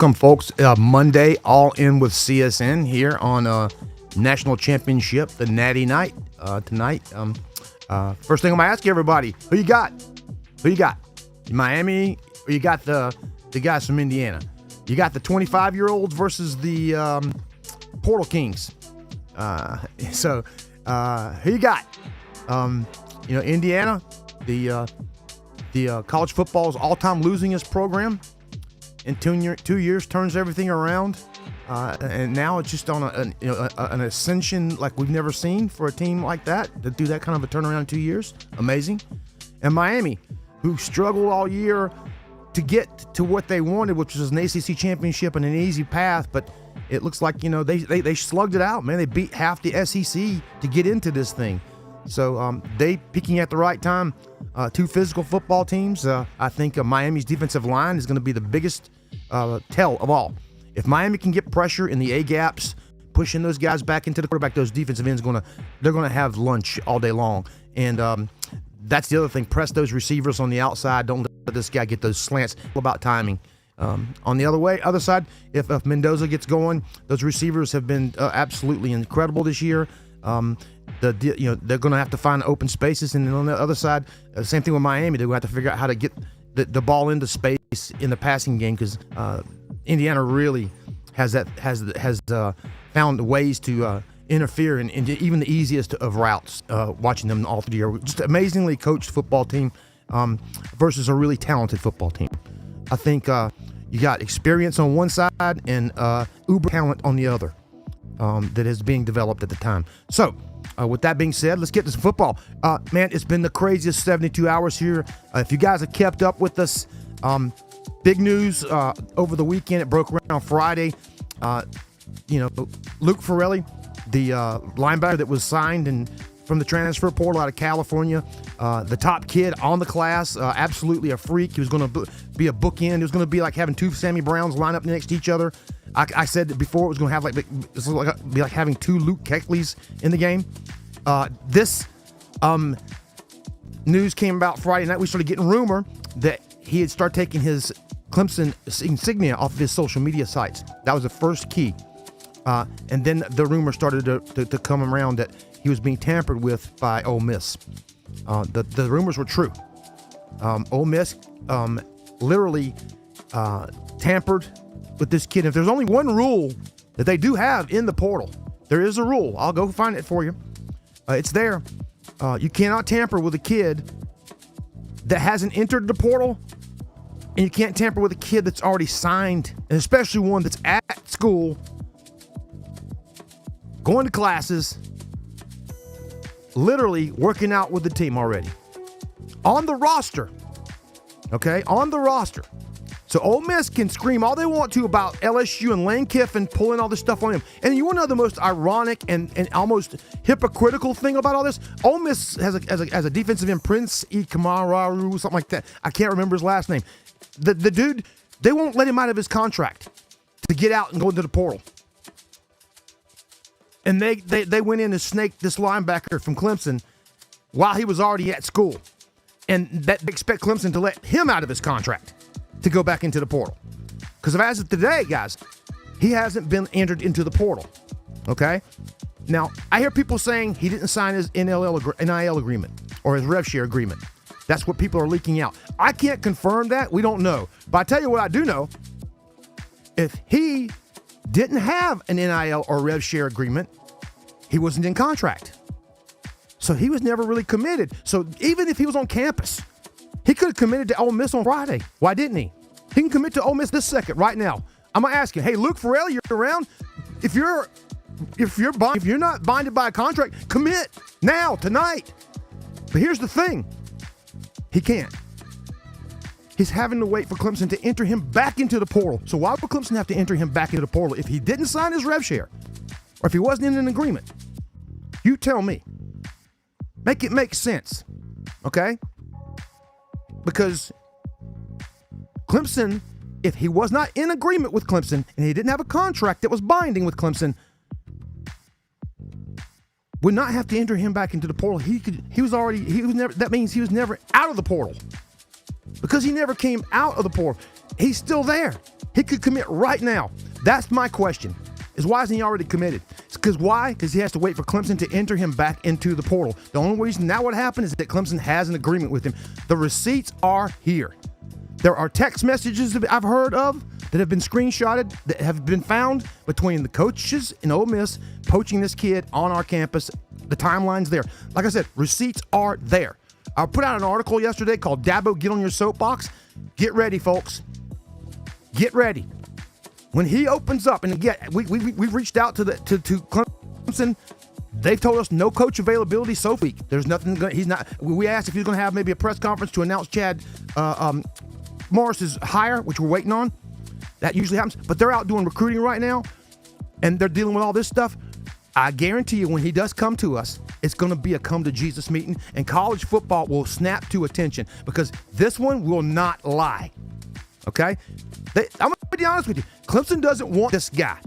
Welcome, folks. Monday, all in with CSN here on National Championship, the Natty Night tonight. First thing I'm gonna ask you, everybody, who you got? Who you got? Miami, or you got the guys from Indiana? You got the 25-year-olds versus the Portal Kings. So who you got? Indiana, the college football's all-time losingest program. In 2 years, turns everything around, and now it's just on an ascension like we've never seen for a team like that to do that kind of a turnaround in 2 years. Amazing. And Miami, who struggled all year to get to what they wanted, which was an ACC championship and an easy path, but it looks like they slugged it out, man. They beat half the SEC to get into this thing. So they peaking at the right time. Two physical football teams. I think Miami's defensive line is going to be the biggest tell of all. If Miami can get pressure in the A gaps, pushing those guys back into the quarterback, those defensive ends they're going to have lunch all day long. And that's the other thing. Press those receivers on the outside. Don't let this guy get those slants. All about timing. On the other side, if Mendoza gets going, those receivers have been absolutely incredible this year. They're going to have to find open spaces, and on the other side, same thing with Miami. They're going to have to figure out how to get the ball into space in the passing game, because Indiana really has found ways to interfere in even the easiest of routes. Watching them all through the year, just amazingly coached football team versus a really talented football team. I think you got experience on one side and uber talent on the other that is being developed at the time. So. With that being said, let's get to some football. Man, it's been the craziest 72 hours here. If you guys have kept up with us, big news over the weekend. It broke around Friday. Luke Farrelly, the linebacker that was signed from the transfer portal out of California, the top kid on the class, absolutely a freak. He was going to be a bookend. It was going to be like having two Sammy Browns line up next to each other. I said that before, it was going to have be like having two Luke Kechleys in the game. This news came about Friday night. We started getting rumor that he had started taking his Clemson insignia off of his social media sites. That was the first key. And then the rumor started to come around that he was being tampered with by Ole Miss. The rumors were true. Ole Miss literally tampered with this kid. If there's only one rule that they do have in the portal, there is a rule. I'll go find it for you. It's there. You cannot tamper with a kid that hasn't entered the portal, and you can't tamper with a kid that's already signed, and especially one that's at school, going to classes, literally working out with the team already. On the roster. Okay? On the roster. So Ole Miss can scream all they want to about LSU and Lane Kiffin pulling all this stuff on him. And you want to know the most ironic and almost hypocritical thing about all this? Ole Miss has a defensive end, Prince Ikamaru, something like that. I can't remember his last name. The dude, they won't let him out of his contract to get out and go into the portal. And they went in and snaked this linebacker from Clemson while he was already at school. And they expect Clemson to let him out of his contract to go back into the portal. Because as of today, guys, he hasn't been entered into the portal. Okay? Now, I hear people saying he didn't sign his NIL agreement or his rev share agreement. That's what people are leaking out. I can't confirm that. We don't know. But I tell you what I do know. If he didn't have an NIL or rev share agreement, he wasn't in contract. So he was never really committed. So even if he was on campus, he could have committed to Ole Miss on Friday. Why didn't he? He can commit to Ole Miss this second, right now. I'm gonna ask you, hey, Luke Farrelly, you're around. If you're not binded by a contract, commit now, tonight. But here's the thing, he can't. He's having to wait for Clemson to enter him back into the portal. So why would Clemson have to enter him back into the portal if he didn't sign his rev share, or if he wasn't in an agreement? You tell me. Make it make sense, okay? Because Clemson, if he was not in agreement with Clemson and he didn't have a contract that was binding with Clemson, would not have to enter him back into the portal. That means he was never out of the portal, because he never came out of the portal. He's still there. He could commit right now. That's my question, is why isn't he already committed? It's because why? Because he has to wait for Clemson to enter him back into the portal. The only reason now what happened is that Clemson has an agreement with him. The receipts are here. There are text messages that I've heard of that have been screenshotted, that have been found between the coaches in Ole Miss poaching this kid on our campus. The timeline's there. Like I said, receipts are there. I put out an article yesterday called Dabo, Get on Your Soapbox. Get ready, folks. Get ready. When he opens up, and again, we've reached out to Clemson. They've told us no coach availability so week. There's nothing. He's not. We asked if he's going to have maybe a press conference to announce Chad Morris's hire, which we're waiting on. That usually happens, but they're out doing recruiting right now, and they're dealing with all this stuff. I guarantee you, when he does come to us, it's going to be a come to Jesus meeting, and college football will snap to attention because this one will not lie. Okay? I'm going to be honest with you. Clemson doesn't want this guy.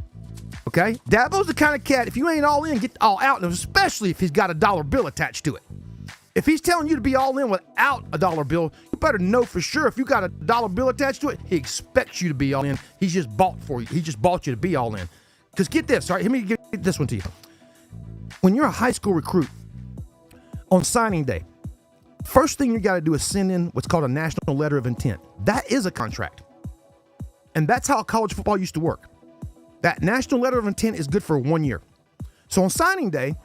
Okay? Dabo's the kind of cat, if you ain't all in, get all out, and especially if he's got a dollar bill attached to it. If he's telling you to be all in without a dollar bill, you better know for sure if you got a dollar bill attached to it, he expects you to be all in. He's just bought for you. He just bought you to be all in. Because get this, all right, let me get this one to you. When you're a high school recruit, on signing day, first thing you got to do is send in what's called a national letter of intent. That is a contract. And that's how college football used to work. That national letter of intent is good for 1 year. So on signing day,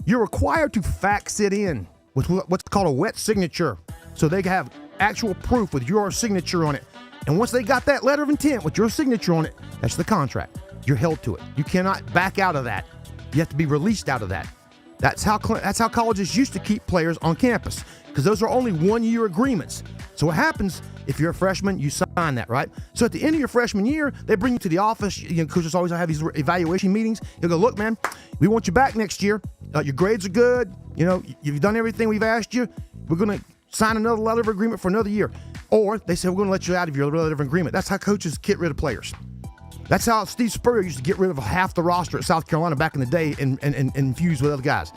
you're required to fax it in with what's called a wet signature. So they have actual proof with your signature on it. And once they got that letter of intent with your signature on it, that's the contract. You're held to it. You cannot back out of that. You have to be released out of that. That's how colleges used to keep players on campus, because those are only 1 year agreements. So what happens if you're a freshman, you sign that, right? So at the end of your freshman year, they bring you to the office. Coaches always have these evaluation meetings. He'll go, look, man, we want you back next year. Your grades are good. You've done everything we've asked you. We're going to sign another letter of agreement for another year. Or they say, we're going to let you out of your letter of agreement. That's how coaches get rid of players. That's how Steve Spurrier used to get rid of half the roster at South Carolina back in the day and infuse with other guys.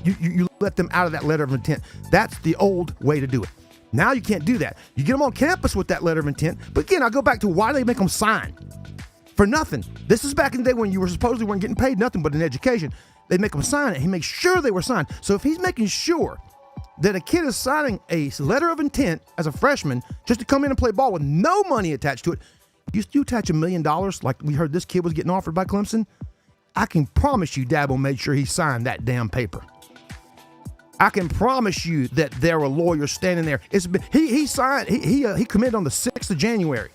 You let them out of that letter of intent. That's the old way to do it. Now you can't do that. You get them on campus with that letter of intent. But again, I go back to why they make them sign. For nothing. This is back in the day when you supposedly weren't getting paid nothing but an education. They make them sign it. He makes sure they were signed. So if he's making sure that a kid is signing a letter of intent as a freshman just to come in and play ball with no money attached to it, you attach $1 million like we heard this kid was getting offered by Clemson, I can promise you Dabo made sure he signed that damn paper. I can promise you that there were lawyers standing there. He signed. He committed on the 6th of January.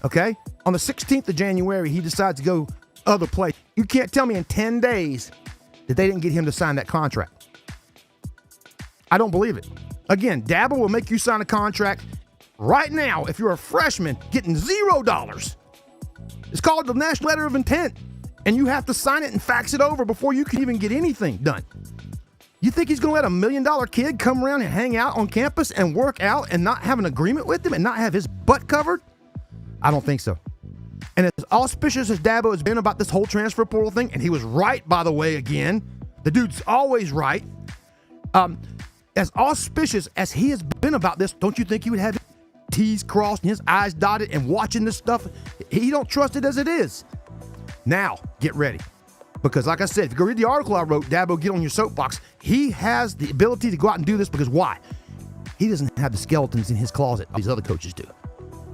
Okay? On the 16th of January, he decides to go other place. You can't tell me in 10 days that they didn't get him to sign that contract. I don't believe it. Again, Dabo will make you sign a contract right now if you're a freshman getting $0. It's called the National Letter of Intent, and you have to sign it and fax it over before you can even get anything done. You think he's going to let $1 million kid come around and hang out on campus and work out and not have an agreement with him and not have his butt covered? I don't think so. And as auspicious as Dabo has been about this whole transfer portal thing, and he was right, by the way, again, the dude's always right. As auspicious as he has been about this, don't you think he would have his T's crossed and his I's dotted and watching this stuff? He don't trust it as it is. Now, get ready. Because like I said, if you go read the article I wrote, Dabo, Get on Your Soapbox, he has the ability to go out and do this because why? He doesn't have the skeletons in his closet these other coaches do.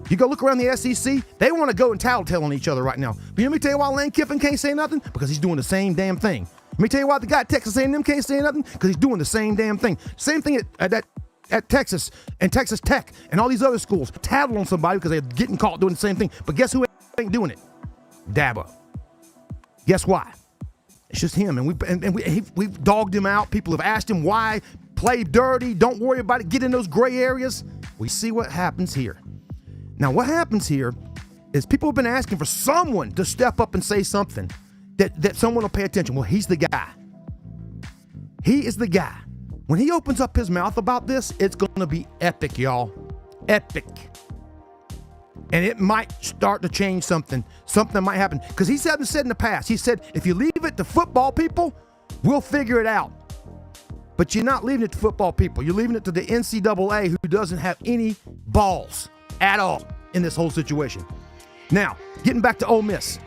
You go look around the SEC, they want to go and tattletale on each other right now. But let me tell you why Lane Kiffin can't say nothing? Because he's doing the same damn thing. Let me tell you why the guy at Texas A&M can't say nothing? Because he's doing the same damn thing. Same thing at Texas and Texas Tech and all these other schools. Tattle on somebody because they're getting caught doing the same thing. But guess who ain't doing it? Dabo. Guess why? It's just him, and we've dogged him out. People have asked him why, play dirty, don't worry about it, get in those gray areas. We see what happens here. Now, what happens here is people have been asking for someone to step up and say something that someone will pay attention. Well, he's the guy. He is the guy. When he opens up his mouth about this, it's going to be epic, y'all. Epic. And it might start to change something. Something might happen. Because he said in the past, he said, if you leave it to football people, we'll figure it out. But you're not leaving it to football people. You're leaving it to the NCAA, who doesn't have any balls at all. in this whole situation. Now, getting back to Ole Miss.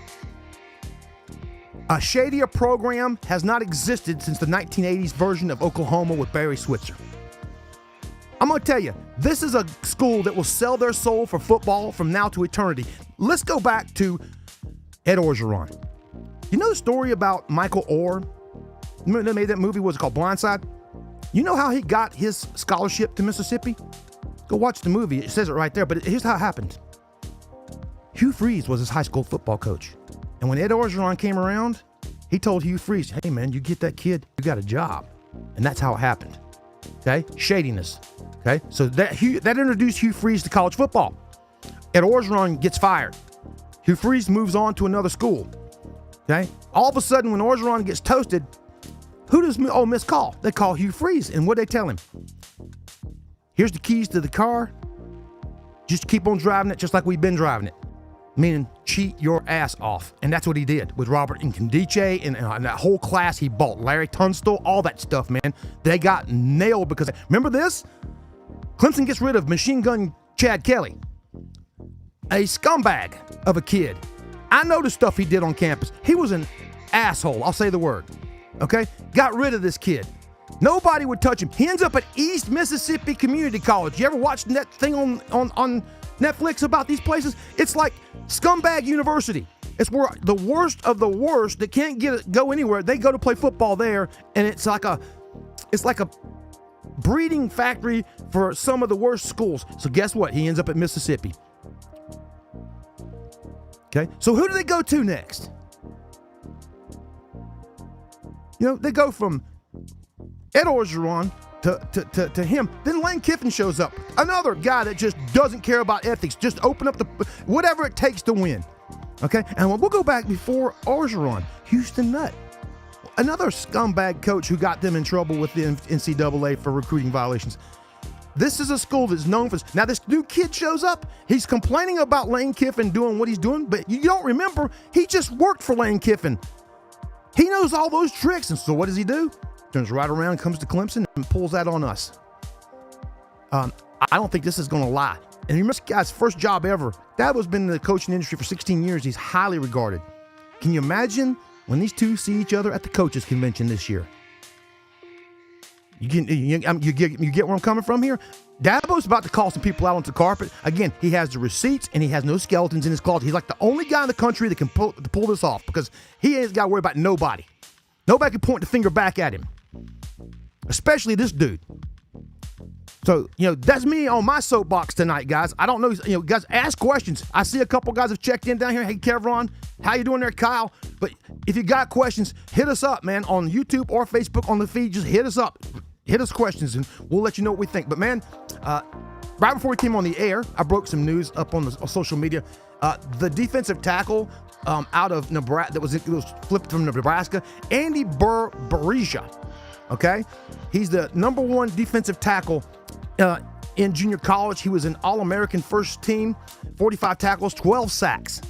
A shadier program has not existed since the 1980s version of Oklahoma with Barry Switzer. I'm going to tell you, this is a school that will sell their soul for football from now to eternity. Let's go back to Ed Orgeron. You know the story about Michael Orr? Remember they made that movie, was it called Blindside? You know how he got his scholarship to Mississippi? Go watch the movie. It says it right there, but here's how it happened. Hugh Freeze was his high school football coach. And when Ed Orgeron came around, he told Hugh Freeze, hey man, you get that kid, you got a job. And that's how it happened. Okay? Shadiness. Okay? So that introduced Hugh Freeze to college football. Ed Orgeron gets fired. Hugh Freeze moves on to another school. Okay? All of a sudden, when Orgeron gets toasted, who does Ole Miss call? They call Hugh Freeze. And what they tell him? Here's the keys to the car. Just keep on driving it just like we've been driving it. Meaning cheat your ass off. And that's what he did with Robert Nkendiche and that whole class he bought. Larry Tunstall, all that stuff, man. They got nailed because, remember this? Clemson gets rid of Machine Gun Chad Kelly. A scumbag of a kid. I know the stuff he did on campus. He was an asshole. I'll say the word. Okay? Got rid of this kid. Nobody would touch him. He ends up at East Mississippi Community College. You ever watched that thing on Netflix about these places? It's like Scumbag University. It's where the worst of the worst that can't go anywhere, they go to play football there, and it's like a breeding factory for some of the worst schools. So guess what? He ends up at Mississippi. Okay? So who do they go to next? You know, they go from Ed Orgeron to him. Then Lane Kiffin shows up. Another guy that just doesn't care about ethics. Just open up whatever it takes to win. Okay? And we'll go back before Orgeron. Houston Nutt. Another scumbag coach who got them in trouble with the NCAA for recruiting violations. This is a school that's known for this. Now, this new kid shows up. He's complaining about Lane Kiffin doing what he's doing, but you don't remember, he just worked for Lane Kiffin. He knows all those tricks. And so what does he do? Turns right around, comes to Clemson, and pulls that on us. I don't think this is going to lie. And remember, this guy's first job ever. Dad was been in the coaching industry for 16 years. He's highly regarded. Can you imagine when these two see each other at the coaches convention this year? You get where I'm coming from here? Dabo's about to call some people out onto the carpet. Again, he has the receipts and he has no skeletons in his closet. He's like the only guy in the country that can pull this off because he ain't got to worry about nobody. Nobody can point the finger back at him, especially this dude. So, that's me on my soapbox tonight, guys. I don't know, guys, ask questions. I see a couple guys have checked in down here. Hey, Kevron, how you doing there, Kyle? But if you got questions, hit us up, man, on YouTube or Facebook on the feed. Just hit us up. Hit us questions, and we'll let you know what we think. But, man, right before we came on the air, I broke some news up on social media. The defensive tackle out of Nebraska, it was flipped from Nebraska, Andy Berberisha, okay? He's the number one defensive tackle in junior college. He was an All-American first team, 45 tackles, 12 sacks.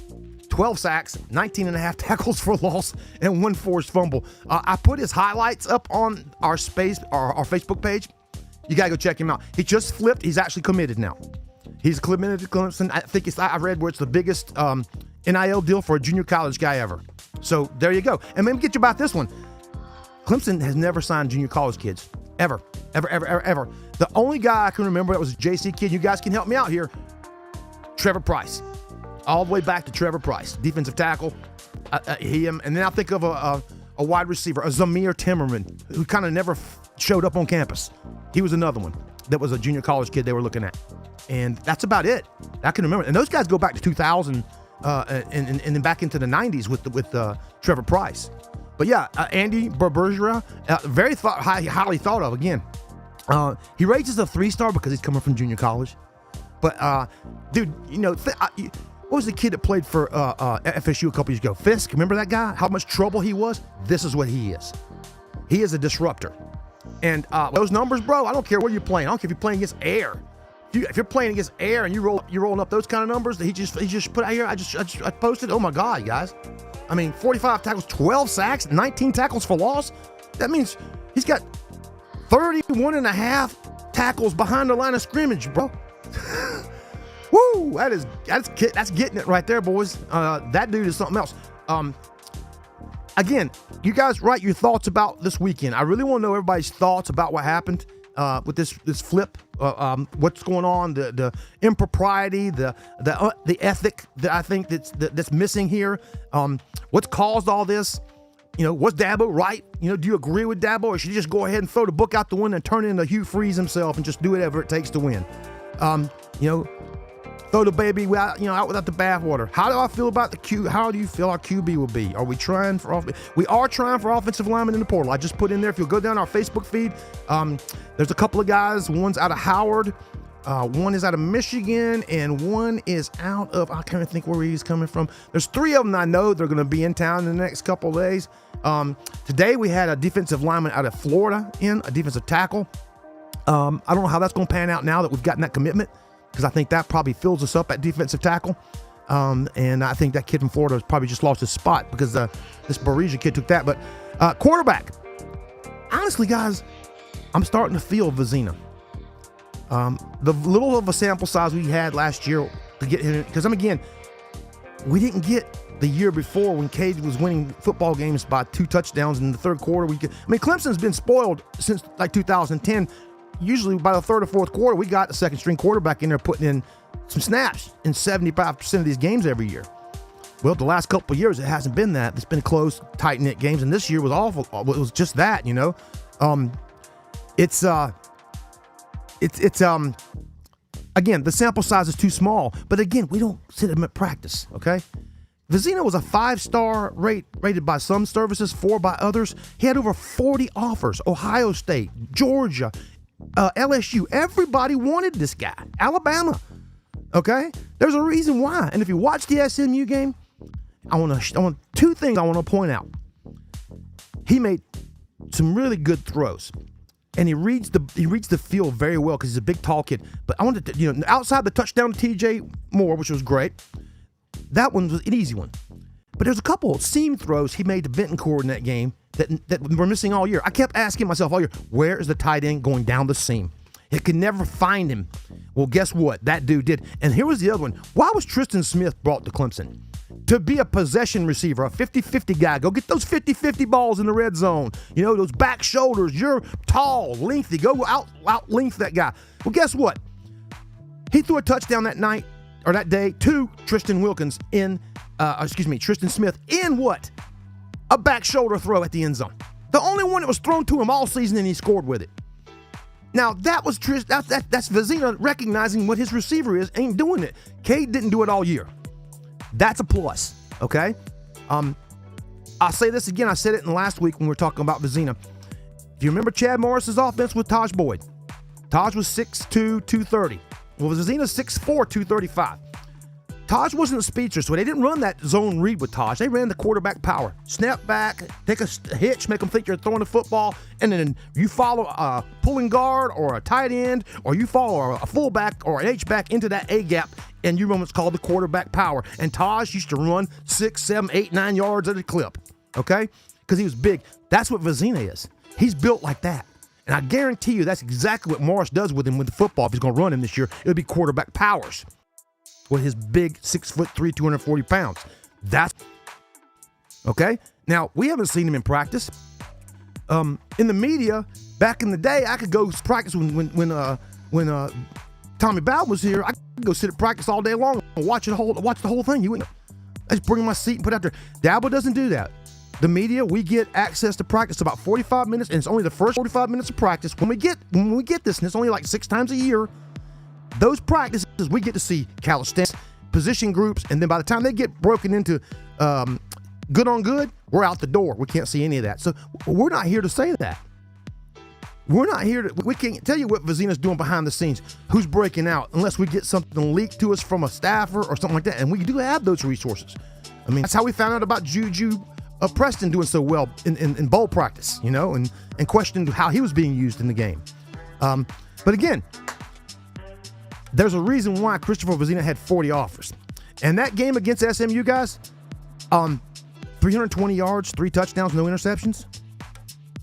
12 sacks, 19 and a half tackles for loss, and 1 forced fumble. I put his highlights up on our Facebook page. You got to go check him out. He just flipped. He's actually committed now. He's committed to Clemson. I think I read where it's the biggest NIL deal for a junior college guy ever. So there you go. And let me get you about this one. Clemson has never signed junior college kids. Ever. The only guy I can remember that was a JC kid, you guys can help me out here, Trevor Price. All the way back to Trevor Price, defensive tackle. And then I think of a wide receiver, a Zamir Timmerman, who kind of never showed up on campus. He was another one that was a junior college kid they were looking at. And that's about it. I can remember. And those guys go back to 2000 and then back into the 90s with Trevor Price. But yeah, Andy Berberisha, very highly thought of. Again, he rates as a 3-star because he's coming from junior college. But dude, what was the kid that played for FSU a couple years ago? Fisk, remember that guy? How much trouble he was? This is what he is. He is a disruptor. And those numbers, bro, I don't care where you're playing. I don't care if you're playing against air. If you're playing against air and you're rolling up those kind of numbers that he just put out here, I posted. Oh my God, guys! I mean, 45 tackles, 12 sacks, 19 tackles for loss. That means he's got 31 and a half tackles behind the line of scrimmage, bro. Woo! That's getting it right there, boys. That dude is something else. Again, you guys write your thoughts about this weekend. I really want to know everybody's thoughts about what happened with this flip. What's going on? The impropriety, the ethic that I think that's missing here. What's caused all this? Was Dabo right? Do you agree with Dabo, or should you just go ahead and throw the book out the window and turn it into Hugh Freeze himself and just do whatever it takes to win? Throw the baby out without the bathwater. How do I feel about the Q? How do you feel our QB will be? Are we trying for We are trying for offensive linemen in the portal. I just put in there. If you'll go down our Facebook feed, there's a couple of guys. One's out of Howard, one is out of Michigan, and one is out of, I can't even think where he's coming from. There's 3 of them I know they're going to be in town in the next couple of days. Today we had a defensive lineman out of Florida a defensive tackle. I don't know how that's going to pan out now that we've gotten that commitment, because I think that probably fills us up at defensive tackle. And I think that kid from Florida has probably just lost his spot because this Barisia kid took that. But quarterback, honestly, guys, I'm starting to feel Vizina. The little of a sample size we had last year to get him, because again, we didn't get the year before when Cade was winning football games by 2 touchdowns in the third quarter. Clemson's been spoiled since like 2010. Usually by the third or fourth quarter, we got a second string quarterback in there putting in some snaps in 75% of these games every year. Well, the last couple of years, it hasn't been that. It's been close, tight-knit games, and this year was awful. It was just that, Again, the sample size is too small, but again, we don't sit him at practice, okay? Vizina was a 5-star rated by some services, 4 by others. He had over 40 offers. Ohio State, Georgia, LSU, everybody wanted this guy. Alabama, okay? There's a reason why. And if you watch the SMU game, I want 2 things I want to point out. He made some really good throws, and he reads the field very well because he's a big, tall kid. But I wanted to, outside the touchdown to T.J. Moore, which was great, that one was an easy one. But there's a couple seam throws he made to Bentoncourt in that game that we're missing all year. I kept asking myself all year, where is the tight end going down the seam? He could never find him. Well, guess what? That dude did. And here was the other one. Why was Tristan Smith brought to Clemson? To be a possession receiver, a 50-50 guy. Go get those 50-50 balls in the red zone. Those back shoulders. You're tall, lengthy. Go out length that guy. Well, guess what? He threw a touchdown that day to Tristan Smith in what? A back shoulder throw at the end zone. The only one that was thrown to him all season, and he scored with it. Now, that was that's Vizina recognizing what his receiver is, ain't doing it. Cade didn't do it all year. That's a plus, okay? I'll say this again. I said it in last week when we were talking about Vizina. If you remember Chad Morris's offense with Taj Boyd, Taj was 6'2", 230. Well, Vizina's 6'4", 235. Taj wasn't a speedster, so they didn't run that zone read with Taj. They ran the quarterback power. Snap back, take a hitch, make them think you're throwing the football, and then you follow a pulling guard or a tight end, or you follow a fullback or an H-back into that A-gap, and you run what's called the quarterback power. And Taj used to run 6, 7, 8, 9 yards at a clip, okay? Because he was big. That's what Vizina is. He's built like that. And I guarantee you that's exactly what Morris does with him with the football. If he's going to run him this year, it'll be quarterback powers with his big 6'3", 240 pounds. That's okay. Now, we haven't seen him in practice. In the media, back in the day, I could go practice when Tommy Bowden was here. I could go sit at practice all day long and watch the whole thing. I just bring my seat and put it out there. Dabo doesn't do that. The media, we get access to practice about 45 minutes, and it's only the first 45 minutes of practice. When we get this, and it's only like 6 times a year, those practices, we get to see calisthenics, position groups, and then by the time they get broken into good on good, we're out the door. We can't see any of that. So we're not here to say that. We're not here to, we can't tell you what Vizina's doing behind the scenes, who's breaking out, unless we get something leaked to us from a staffer or something like that. And we do have those resources. That's how we found out about Juju Preston doing so well in bowl practice, and questioned how he was being used in the game. But again, there's a reason why Christopher Vizina had 40 offers. And that game against SMU, guys, 320 yards, 3 touchdowns, no interceptions.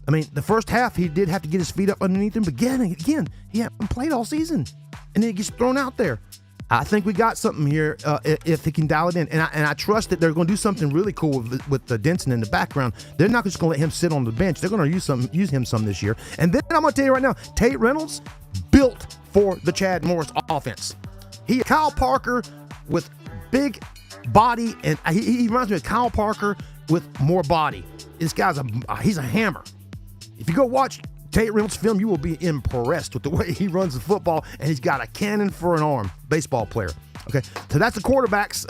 The first half, he did have to get his feet up underneath him. But again, he hadn't played all season. And then he gets thrown out there. I think we got something here if he can dial it in. And I trust that they're going to do something really cool with Denson in the background. They're not just going to let him sit on the bench. They're going to use him some this year. And then I'm going to tell you right now, Tate Reynolds built for the Chad Morris offense. Kyle Parker with big body, and he reminds me of Kyle Parker with more body. This guy's he's a hammer. If you go watch Tate Reynolds' film, you will be impressed with the way he runs the football, and he's got a cannon for an arm, baseball player. Okay, so that's the quarterbacks,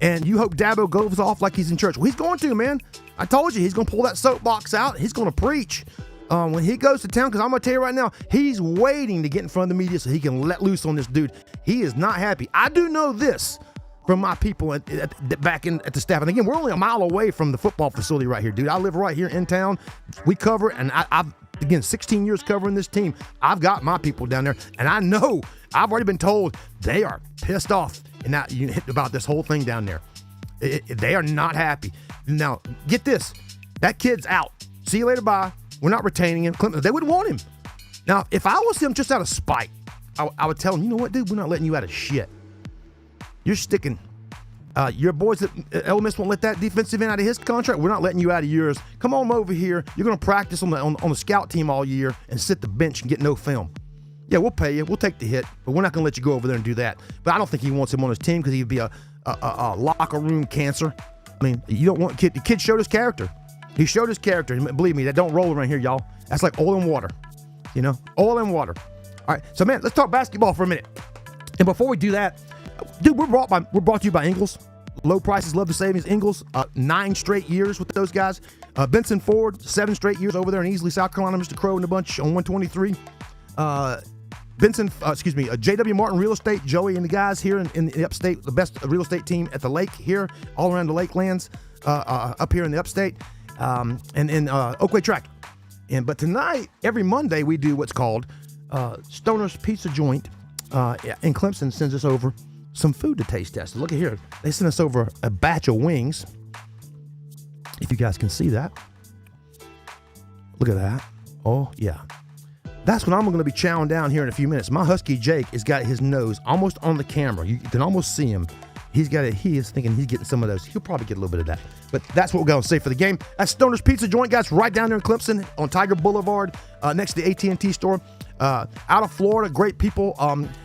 and you hope Dabo goes off like he's in church. Well, he's going to, man. I told you, he's going to pull that soapbox out. He's going to preach when he goes to town, because I'm going to tell you right now, he's waiting to get in front of the media so he can let loose on this dude. He is not happy. I do know this from my people back at the staff. And again, we're only a mile away from the football facility right here, dude. I live right here in town. We cover it, and I've 16 years covering this team. I've got my people down there, and I know I've already been told they are pissed off about this whole thing down there. They are not happy. Now, get this. That kid's out. See you later, bye. We're not retaining him. Clemson, they would want him. Now, if I was him just out of spite, I would tell him, you know what, dude, we're not letting you out of shit. You're sticking. Your boys at Ole Miss won't let that defensive end out of his contract. We're not letting you out of yours. Come on over here. You're going to practice on the scout team all year and sit the bench and get no film. Yeah, we'll pay you. We'll take the hit, but we're not going to let you go over there and do that. But I don't think he wants him on his team because he'd be a locker room cancer. I mean, you don't want the kid showed his character. He showed his character. Believe me, that don't roll around here, y'all. That's like oil and water. Oil and water. All right, so man, let's talk basketball for a minute. And before we do that, dude, we're brought to you by Ingles. Low prices, love the savings. Ingles, 9 straight years with those guys. Benson Ford, 7 straight years over there in Easley, South Carolina. Mr. Crow and a bunch on 123. J.W. Martin Real Estate, Joey and the guys here in the upstate, the best real estate team at the lake here, all around the lakelands, up here in the upstate, and in Oakway Track. But tonight, every Monday, we do what's called Stoner's Pizza Joint in Clemson sends us over some food to taste test. Look at here. They sent us over a batch of wings. If you guys can see that. Look at that. Oh, yeah. That's what I'm going to be chowing down here in a few minutes. My husky Jake has got his nose almost on the camera. You can almost see him. He is thinking he's getting some of those. He'll probably get a little bit of that. But that's what we're going to say for the game. That's Stoner's Pizza Joint, guys, right down there in Clemson on Tiger Boulevard, next to the AT&T store. Out of Florida, great people.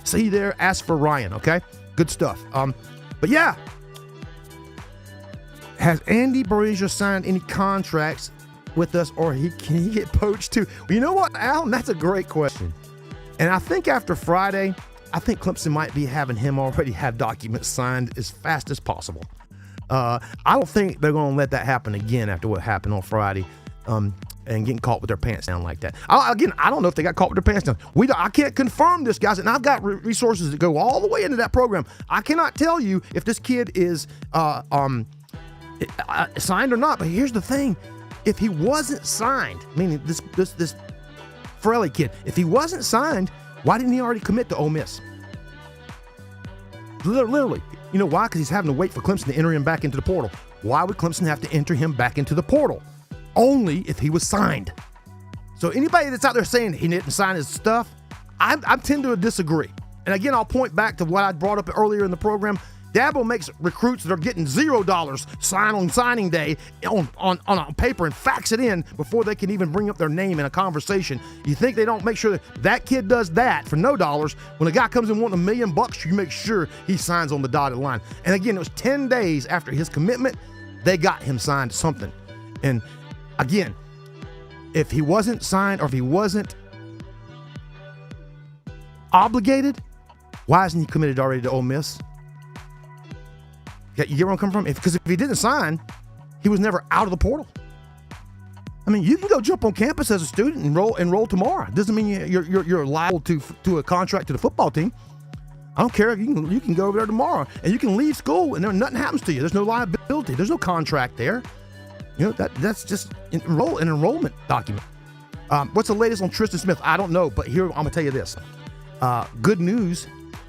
See you there. Ask for Ryan, okay? Good stuff. But yeah. Has Andy Brazier signed any contracts with us, or can he get poached too? Well, you know what, Alan? That's a great question. And I think after Friday, I think Clemson might be having him already have documents signed as fast as possible. I don't think they're going to let that happen again after what happened on Friday. And getting caught with their pants down like that. I don't know if they got caught with their pants down. I can't confirm this, guys, and I've got resources that go all the way into that program. I cannot tell you if this kid is signed or not, but here's the thing. If he wasn't signed, meaning this Frelly kid, if he wasn't signed, why didn't he already commit to Ole Miss? Literally. You know why? Because he's having to wait for Clemson to enter him back into the portal. Why would Clemson have to enter him back into the portal? Only if he was signed. So anybody that's out there saying he didn't sign his stuff, I tend to disagree. And again, I'll point back to what I brought up earlier in the program. Dabo makes recruits that are getting $0 sign on signing day on paper and fax it in before they can even bring up their name in a conversation. You think they don't make sure that kid does that for no dollars? When a guy comes in wanting $1 million, you make sure he signs on the dotted line. And again, it was 10 days after his commitment, they got him signed something. And again, if he wasn't signed or if he wasn't obligated, why isn't he committed already to Ole Miss? You get where I'm coming from? Because if he didn't sign, he was never out of the portal. I mean, you can go jump on campus as a student and enroll tomorrow. It doesn't mean you're liable to a contract to the football team. I don't care. You can go over there tomorrow and you can leave school and nothing happens to you. There's no liability. There's no contract there. You know, that's just an enrollment document. What's the latest on Tristan Smith? I don't know, but here I'm gonna tell you this. Good news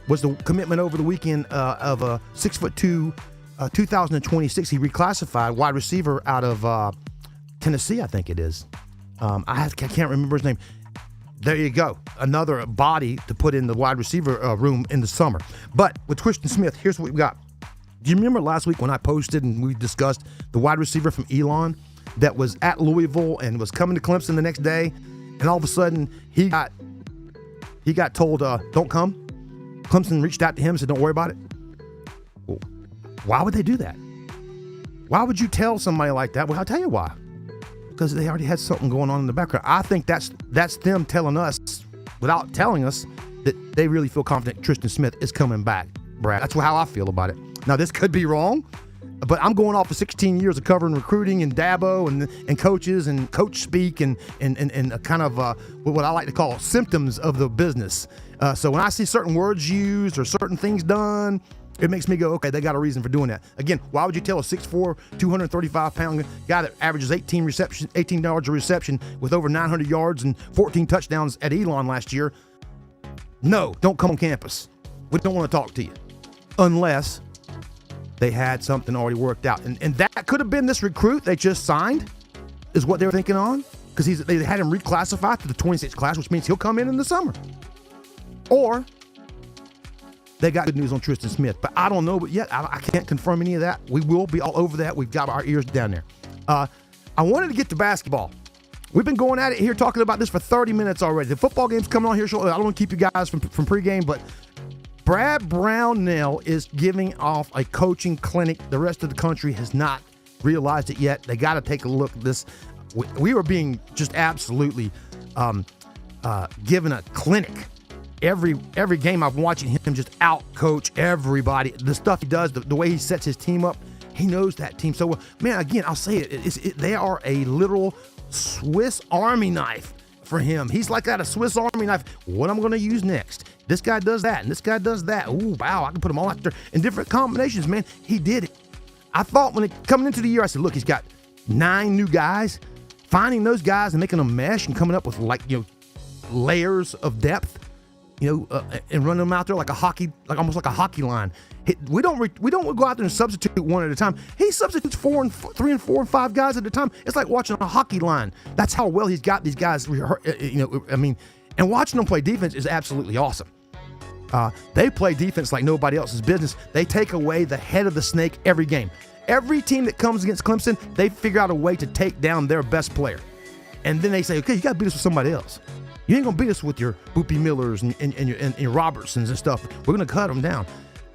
was the commitment over the weekend of a 6'2", 2026. He reclassified wide receiver out of Tennessee, I think it is. I can't remember his name. there you go. Another body to put in the wide receiver room in the summer. But with Christian Smith, here's what we got. Do you remember last week when I posted and we discussed the wide receiver from Elon that was at Louisville and was coming to Clemson the next day, and all of a sudden he got told, don't come? Clemson reached out to him and said, don't worry about it. Well, why would they do that? Why would you tell somebody like that? Well, I'll tell you why. Because they already had something going on in the background. I think that's them telling us, without telling us, that they really feel confident Tristan Smith is coming back, Brad. That's how I feel about it. Now, this could be wrong, but I'm going off of 16 years of covering recruiting and Dabo and coaches and coach speak and kind of what I like to call symptoms of the business. So when I see certain words used or certain things done, it makes me go, okay, they got a reason for doing that. Again, why would you tell a 6'4", 235-pound guy that averages 18 yards a reception with over 900 yards and 14 touchdowns at Elon last year, no, don't come on campus. We don't want to talk to you. Unless they had something already worked out. And that could have been this recruit they just signed, is what they were thinking on, because they had him reclassified to the 26 class, which means he'll come in the summer. Or they got good news on Tristan Smith, but I don't know. But yet, I can't confirm any of that. We will be all over that. We've got our ears down there. I wanted to get to basketball. We've been going at it here, talking about this for 30 minutes already. The football game's coming on here shortly. I don't want to keep you guys from pregame, but Brad Brownell is giving off a coaching clinic. The rest of the country has not realized it yet. They got to take a look at this. We were being just absolutely given a clinic. Every game I'm watching him just out-coach everybody. The stuff he does, the way he sets his team up, he knows that team so well. Man, again, I'll say it. They are a literal Swiss Army knife for him. He's like that, a Swiss Army knife. What I'm going to use next? This guy does that, and this guy does that. Ooh, wow, I can put them all out there in different combinations, man. He did it. I thought coming into the year, I said, look, he's got 9 new guys. Finding those guys and making them mesh and coming up with layers of depth. And running them out there like almost like a hockey line. We don't go out there and substitute one at a time. He substitutes 3 and 4 and 5 guys at a time. It's like watching a hockey line. That's how well he's got these guys. And watching them play defense is absolutely awesome. They play defense like nobody else's business. They take away the head of the snake every game. Every team that comes against Clemson, they figure out a way to take down their best player, and then they say, okay, you got to beat us with somebody else. You ain't going to beat us with your Boopie Millers and your Robertsons and stuff. We're going to cut them down.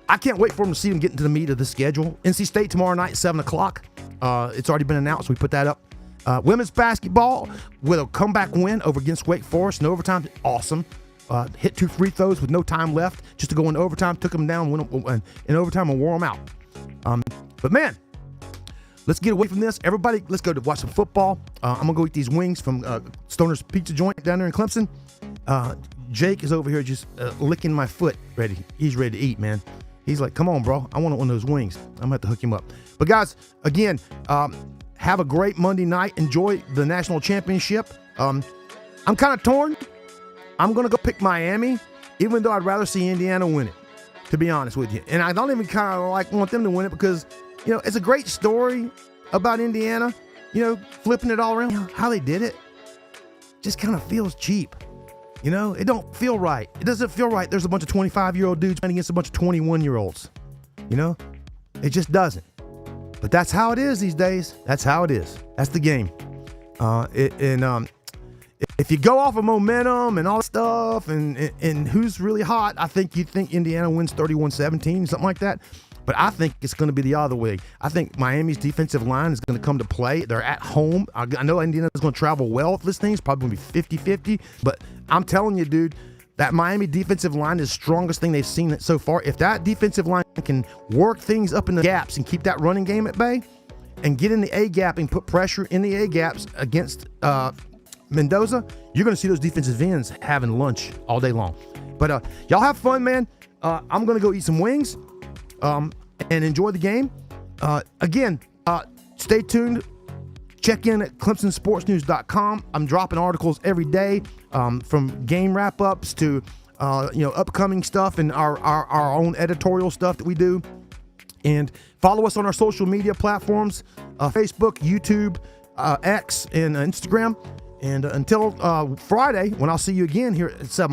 I can't wait for them to see them get into the meat of the schedule. NC State tomorrow night, 7 o'clock. It's already been announced. We put that up. Women's basketball with a comeback win over against Wake Forest in overtime. Awesome. Hit 2 free throws with no time left just to go into overtime. Took them down in overtime and wore them out. But, man, let's get away from this. Everybody, let's go to watch some football. I'm going to go eat these wings from Stoner's Pizza Joint down there in Clemson. Jake is over here just licking my foot ready. He's ready to eat, man. He's like, come on, bro. I want one of those wings. I'm going to have to hook him up. But, guys, again, have a great Monday night. Enjoy the national championship. I'm kind of torn. I'm going to go pick Miami, even though I'd rather see Indiana win it, to be honest with you. And I don't even kind of want them to win it because – it's a great story about Indiana, flipping it all around. How they did it just kind of feels cheap. It don't feel right. It doesn't feel right. There's a bunch of 25-year-old dudes playing against a bunch of 21-year-olds. It just doesn't. But that's how it is these days. That's how it is. That's the game. If you go off of momentum and all that stuff and who's really hot, I think you'd think Indiana wins 31-17, something like that. But I think it's going to be the other way. I think Miami's defensive line is going to come to play. They're at home. I know Indiana's going to travel well with this thing. It's probably going to be 50-50. But I'm telling you, dude, that Miami defensive line is the strongest thing they've seen so far. If that defensive line can work things up in the gaps and keep that running game at bay and get in the A-gap and put pressure in the A-gaps against Mendoza, you're going to see those defensive ends having lunch all day long. But y'all have fun, man. I'm going to go eat some wings. And enjoy the game. Again, stay tuned. Check in at ClemsonSportsNews.com. I'm dropping articles every day, from game wrap-ups to upcoming stuff and our own editorial stuff that we do. And follow us on our social media platforms, Facebook, YouTube, X, and Instagram. And until Friday, when I'll see you again here at 7